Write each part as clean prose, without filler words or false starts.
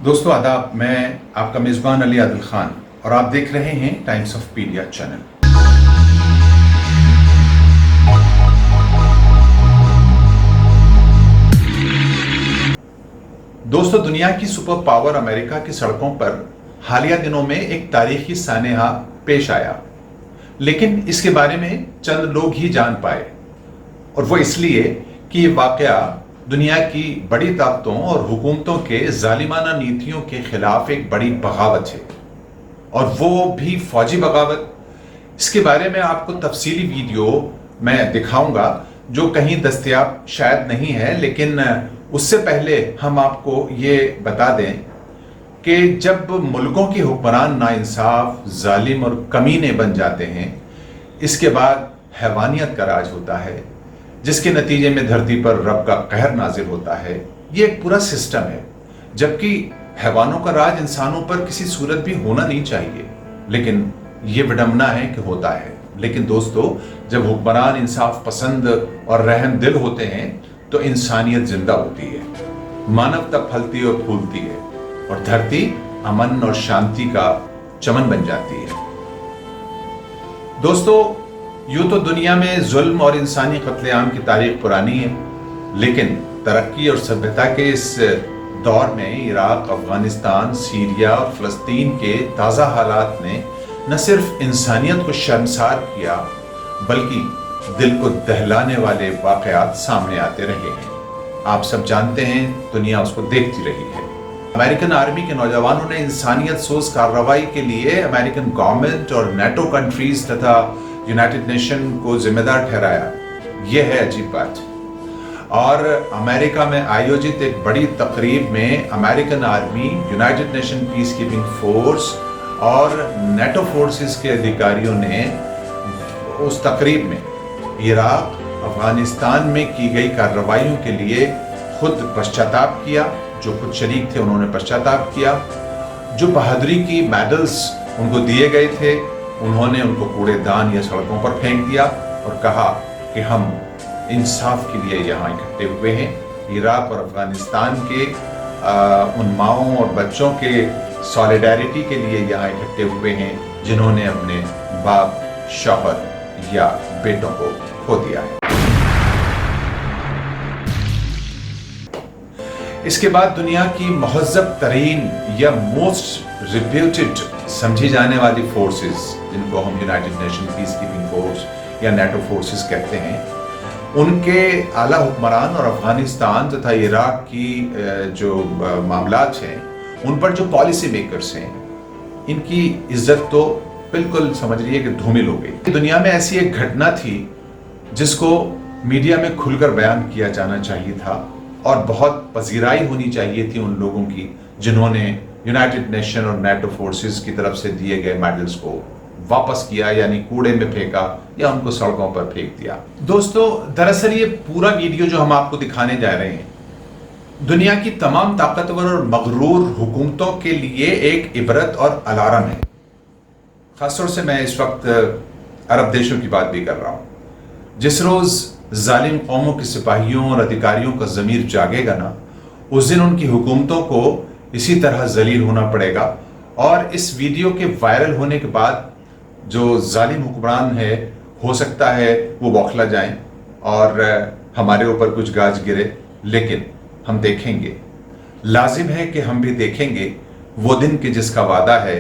दोस्तों आदाब, मैं आपका मेज़बान अली आदिल खान और आप देख रहे हैं टाइम्स ऑफ पीडिया चैनल। दोस्तों, दुनिया की सुपर पावर अमेरिका की सड़कों पर हालिया दिनों में एक तारीखी सानेहा पेश आया, लेकिन इसके बारे में चंद लोग ही जान पाए, और वो इसलिए कि ये वाकया दुनिया की बड़ी ताकतों और हुकूमतों के जालिमाना नीतियों के खिलाफ एक बड़ी बगावत है, और वो भी फौजी बगावत। इसके बारे में आपको तफसीली वीडियो मैं दिखाऊंगा जो कहीं दस्तयाब शायद नहीं है, लेकिन उससे पहले हम आपको ये बता दें कि जब मुल्कों के हुक्मरान नाइंसाफ, जालिम और कमीने बन जाते हैं, इसके बाद हैवानियत का राज होता है, जिसके नतीजे में धरती पर रब का कहर नाजिल होता है। ये एक पूरा सिस्टम है, जबकि हैवानों का राज इंसानों पर किसी सूरत भी होना नहीं चाहिए, लेकिन ये विडंबना है कि होता है। लेकिन दोस्तों, जब हुक्मरान इंसाफ पसंद और रहम दिल होते हैं तो इंसानियत जिंदा होती है, मानवता फलती और फूलती है, और धरती अमन और शांति का चमन बन जाती है। दोस्तों, यूं तो दुनिया में जुल्म और इंसानी कत्लेआम की तारीख पुरानी है, लेकिन तरक्की और सभ्यता के इस दौर में इराक, अफगानिस्तान, सीरिया और फ़लस्तीन के ताज़ा हालात ने न सिर्फ इंसानियत को शर्मसार किया, बल्कि दिल को दहलाने वाले वाक़यात सामने आते रहे हैं। आप सब जानते हैं, दुनिया उसको देखती रही है। अमेरिकन आर्मी के नौजवानों ने इंसानियत सोच कार्रवाई के लिए अमेरिकन गवर्नमेंट और नेटो कंट्रीज तथा यूनाइटेड नेशन को जिम्मेदार ठहराया। यह है अजीब बात। और अमेरिका में आयोजित एक बड़ी तकरीब में American army, United nation peace keeping force और नेटो फोर्सेस के अधिकारियों ने उस तकरीब में इराक, अफगानिस्तान में की गई कार्रवाइयों के लिए खुद पश्चाताप किया। जो खुद शरीक थे उन्होंने पश्चाताप किया। जो बहादुरी की मेडल्स उनको दिए गए थे, उन्होंने उनको कूड़ेदान या सड़कों पर फेंक दिया और कहा कि हम इंसाफ के लिए यहाँ इकट्ठे हुए हैं। इराक और अफगानिस्तान के उन माओं और बच्चों के सॉलिडारिटी के लिए यहाँ इकट्ठे हुए हैं जिन्होंने अपने बाप, शौहर या बेटों को खो दिया है। इसके बाद दुनिया की महज़्ज़ब तरीन या मोस्ट रिप्यूटेड समझी जाने वाली फोर्सेस, जिनको हम United nation peace keeping force या नेटो फोर्सेस कहते हैं, उनके आला हुक्मरान और अफगानिस्तान तथा इराक की जो मामलात हैं, उन पर जो पॉलिसी मेकर्स हैं, इनकी इज्जत तो बिल्कुल समझ लीजिए कि धूमिल हो गई। दुनिया में ऐसी एक घटना थी जिसको मीडिया में खुलकर बयान किया जाना चाहिए था, और बहुत पजीराई होनी चाहिए थी उन लोगों की जिन्होंने यूनाइटेड नेशन और नेटो फोर्सेस की तरफ से दिए गए मेडल्स को वापस किया, यानी कूड़े में फेंका या उनको सड़कों पर फेंक दिया। दोस्तों, दरअसल ये पूरा वीडियो जो हम आपको दिखाने जा रहे हैं, दुनिया की तमाम ताकतवर और मगरूर हुकूमतों के लिए एक इबरत और अलार्म है। खासतौर से मैं इस वक्त अरब देशों की बात भी कर रहा हूँ। जिस रोज़ जालिम कौमों के सिपाहियों और अधिकारियों का ज़मीर जागेगा ना, उस दिन उनकी हुकूमतों को इसी तरह जलील होना पड़ेगा। और इस वीडियो के वायरल होने के बाद जो जालिम हुक्मरान है, हो सकता है वो बौखला जाएं और हमारे ऊपर कुछ गाज गिरे, लेकिन हम देखेंगे, लाजिम है कि हम भी देखेंगे वो दिन कि जिसका वादा है।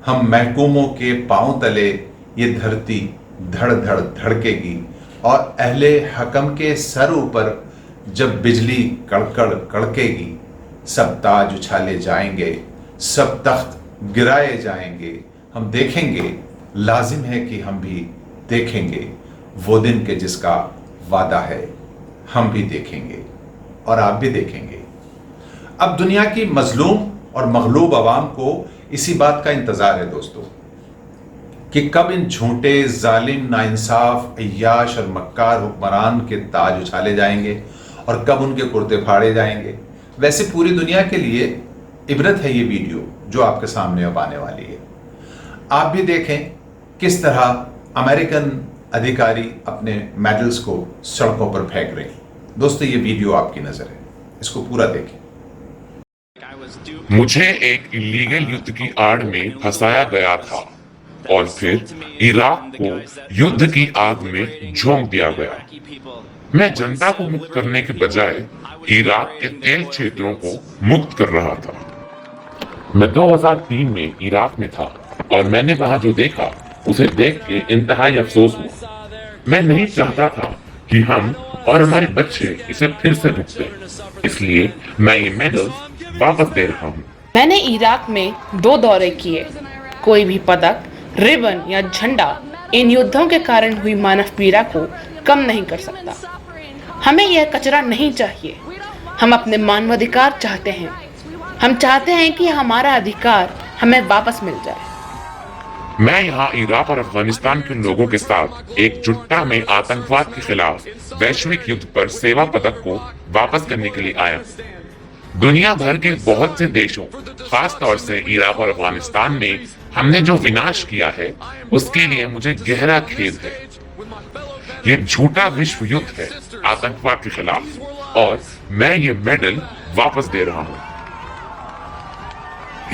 हम महकूमों के पांव तले ये धरती धड़ धड़ धड़केगी, और अहले हकम के सर ऊपर जब बिजली कड़कड़ कड़केगी, सब ताज उछाले जाएंगे, सब तख्त गिराए जाएंगे। हम देखेंगे, लाजिम है कि हम भी देखेंगे वो दिन के जिसका वादा है। हम भी देखेंगे और आप भी देखेंगे। अब दुनिया की मजलूम और मगलूब अवाम को इसी बात का इंतजार है दोस्तों, कि कब इन झूठे, जालिम, नाइंसाफ, अय्याश और मक्कार हुक्मरान के ताज उछाले जाएंगे और कब उनके कुर्ते फाड़े जाएंगे। वैसे पूरी दुनिया के लिए इबरत है ये वीडियो जो आपके सामने अब आने वाली है। आप भी देखें किस तरह अमेरिकन अधिकारी अपने मेडल्स को सड़कों पर फेंक रहे हैं। दोस्तों, ये वीडियो आपकी नज़र है, इसको पूरा देखें। मुझे एक इलीगल युद्ध की आड़ में फंसाया गया था और फिर इराक को युद्ध की आग में झोंक दिया गया। मैं जनता को मुक्त करने के बजाय इराक के तेल क्षेत्रों को मुक्त कर रहा था। मैं 2003 में इराक में था और मैंने वहां जो देखा उसे देख के इंतहाई अफसोस हुआ। मैं नहीं चाहता था कि हम और हमारे बच्चे इसे फिर से भुगते, इसलिए मैं ये मेडल वापस दे रहा हूँ। मैंने इराक में 2 दौरे किए। कोई भी पदक, रिबन या झंडा इन युद्धों के कारण हुई मानव पीड़ा को कम नहीं कर सकता। हमें यह कचरा नहीं चाहिए। हम अपने मानवाधिकार चाहते हैं। हम चाहते हैं कि हमारा अधिकार हमें वापस मिल जाए। मैं यहाँ इराक और अफगानिस्तान के लोगों के साथ एकजुटता में आतंकवाद के खिलाफ वैश्विक युद्ध पर सेवा पदक को वापस करने के लिए आया। दुनिया भर के बहुत से देशों, खास तौर से इराक और अफगानिस्तान में हमने जो विनाश किया है उसके लिए मुझे गहरा खेद है। ये झूठा विश्व युद्ध है आतंकवाद के खिलाफ और मैं ये मेडल वापस दे रहा हूँ।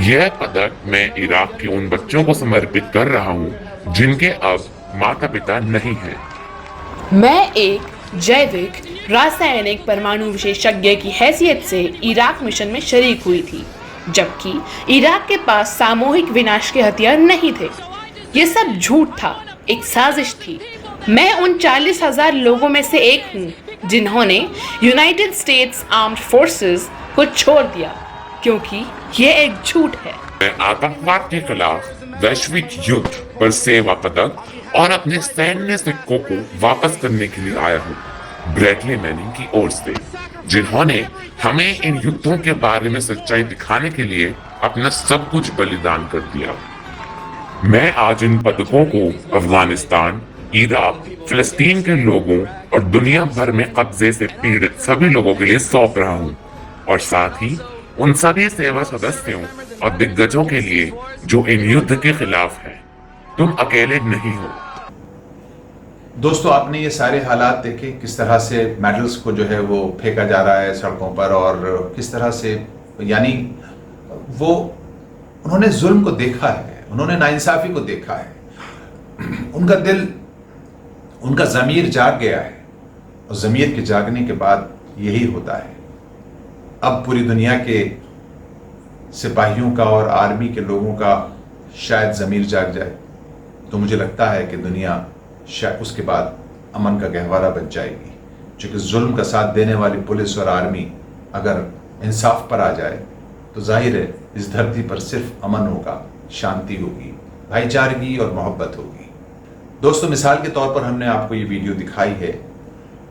यह पदक मैं इराक के उन बच्चों को समर्पित कर रहा हूँ जिनके अब माता पिता नहीं हैं। मैं एक जैविक रासायनिक परमाणु विशेषज्ञ की हैसियत से इराक मिशन में शरीक हुई थी, जबकि इराक के पास सामूहिक विनाश के हथियार नहीं थे। ये सब झूठ था, एक साजिश थी। मैं उन 40,000 लोगों में से एक हूँ जिन्होंने यूनाइटेड स्टेट्स आर्म्ड फोर्सेस को छोड़ दिया, क्योंकि ये एक झूठ है। मैं आतंकवाद के खिलाफ वैश्विक युद्ध पर सेवा पदक और अपने सैन्य सिक्कों को वापस करने के लिए आया हूँ ब्रैडली मैनिंग की ओर से, जिन्होंने हमें इन युद्धों के बारे में सच्चाई दिखाने के लिए अपना सब कुछ बलिदान कर दिया। मैं आज इन पदकों को अफगानिस्तान, इराक, फिलिस्तीन के लोगों और दुनिया भर में कब्जे से पीड़ित सभी लोगों के लिए सौंप रहा हूँ, और साथ ही उन सभी सेवा सदस्यों और दिग्गजों के लिए जो इन युद्ध के खिलाफ हैं। तुम अकेले नहीं हो। दोस्तों, आपने ये सारे हालात देखे, किस तरह से मेडल्स को जो है वो फेंका जा रहा है सड़कों पर, और किस तरह से यानी वो उन्होंने जुल्म को देखा है, उन्होंने नाइंसाफी को देखा है, उनका दिल, उनका ज़मीर जाग गया है, और ज़मीर के जागने के बाद यही होता है। अब पूरी दुनिया के सिपाहियों का और आर्मी के लोगों का शायद ज़मीर जाग जाए, तो मुझे लगता है कि दुनिया शायद उसके बाद अमन का गहवारा बन जाएगी। क्योंकि जुल्म का साथ देने वाली पुलिस और आर्मी अगर इंसाफ पर आ जाए तो जाहिर है इस धरती पर सिर्फ अमन होगा, शांति होगी, भाईचारगी और मोहब्बत होगी। दोस्तों, मिसाल के तौर पर हमने आपको ये वीडियो दिखाई है,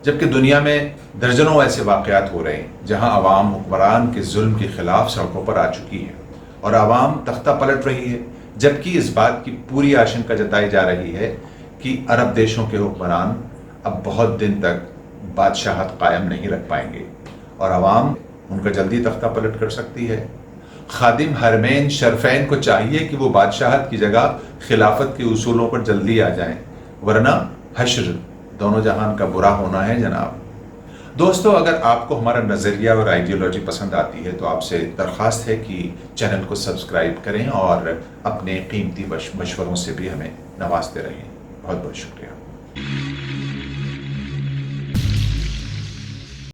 जबकि दुनिया में दर्जनों ऐसे वाक़यात हो रहे हैं जहां अवाम हुक्मरान के जुल्म के खिलाफ सड़कों पर आ चुकी है और अवाम तख्ता पलट रही है, जबकि इस बात की पूरी आशंका जताई जा रही है कि अरब देशों के हुक्मरान अब बहुत दिन तक बादशाहत कायम नहीं रख पाएंगे और अवाम उनका जल्दी तख्ता पलट कर सकती है। खादिम हरमैन शरफैन को चाहिए कि वो बादशाहत की जगह खिलाफत के उसूलों पर जल्दी आ जाएं, वरना हश्र, दोनों जहान का बुरा होना है जनाब। दोस्तों, अगर आपको हमारा नज़रिया और आइडियोलॉजी पसंद आती है तो आपसे दरख्वास्त है कि चैनल को सब्सक्राइब करें और अपने कीमती मशवरों से भी हमें नवाजते रहें। बहुत बहुत शुक्रिया।